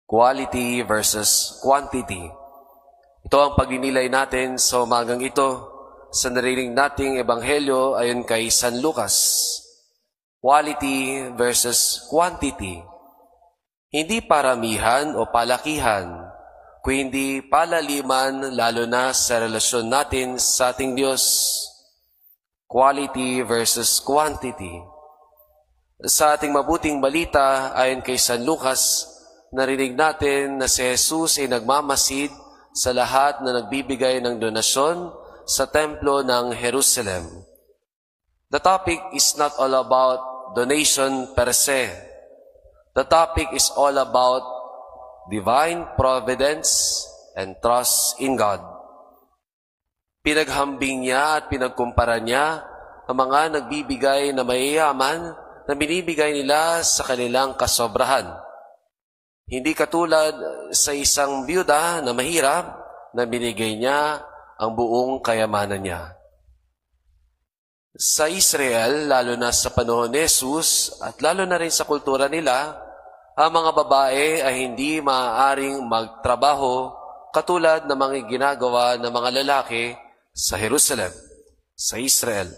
Quality versus quantity. Ito ang pagninilay natin sa umagang ito sa narinig nating ebanghelyo ayon kay San Lucas. Quality versus quantity. Hindi paramihan o palakihan, kundi palaliman lalo na sa relasyon natin sa ating Diyos. Quality versus quantity. Sa ating mabuting balita ayon kay San Lucas, narinig natin na si Jesus ay nagmamasid sa lahat na nagbibigay ng donasyon sa templo ng Jerusalem. The topic is not all about donation per se. The topic is all about divine providence and trust in God. Pinaghambing niya at pinagkumpara niya ang mga nagbibigay na mayayaman na binibigay nila sa kanilang kasobrahan. Hindi katulad sa isang byuda na mahirap na binigay niya ang buong kayamanan niya. Sa Israel, lalo na sa panahon ni Jesus at lalo na rin sa kultura nila, ang mga babae ay hindi maaaring magtrabaho katulad ng mga ginagawa ng mga lalaki sa Jerusalem, sa Israel.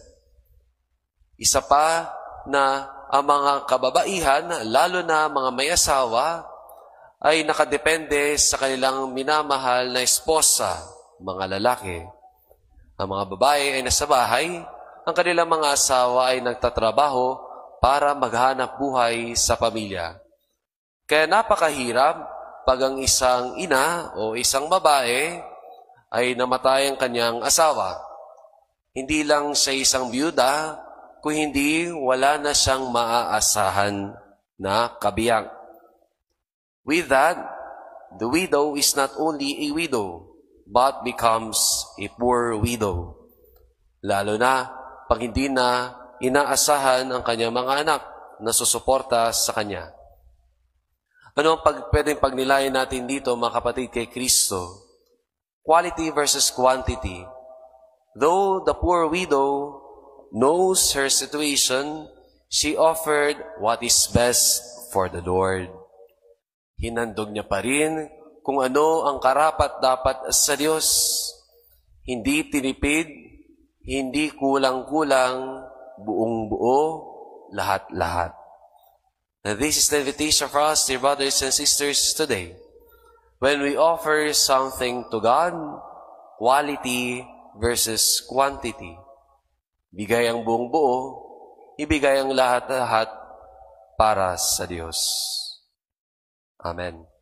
Isa pa na ang mga kababaihan, lalo na mga may asawa, ay nakadepende sa kanilang minamahal na esposa, mga lalaki. Ang mga babae ay nasa bahay, ang kanilang mga asawa ay nagtatrabaho para maghanap buhay sa pamilya. Kaya napakahirap pag ang isang ina o isang babae ay namatay ang kanyang asawa. Hindi lang siya isang byuda, kung hindi wala na siyang maaasahan na kabiyang. With that, the widow is not only a widow, but becomes a poor widow. Lalo na pag hindi na inaasahan ang kanyang mga anak na susuporta sa kanya. Ano ang pwedeng pagnilayan natin dito, mga kapatid, kay Kristo? Quality versus quantity. Though the poor widow knows her situation, she offered what is best for the Lord. Hinandog niya pa rin kung ano ang karapat-dapat sa Diyos. Hindi tinipid, hindi kulang-kulang, buong-buo, lahat-lahat. And this is the invitation for us, dear brothers and sisters, today. When we offer something to God, quality versus quantity. Bigay ang buong-buo, ibigay ang lahat-lahat para sa Diyos. Amen.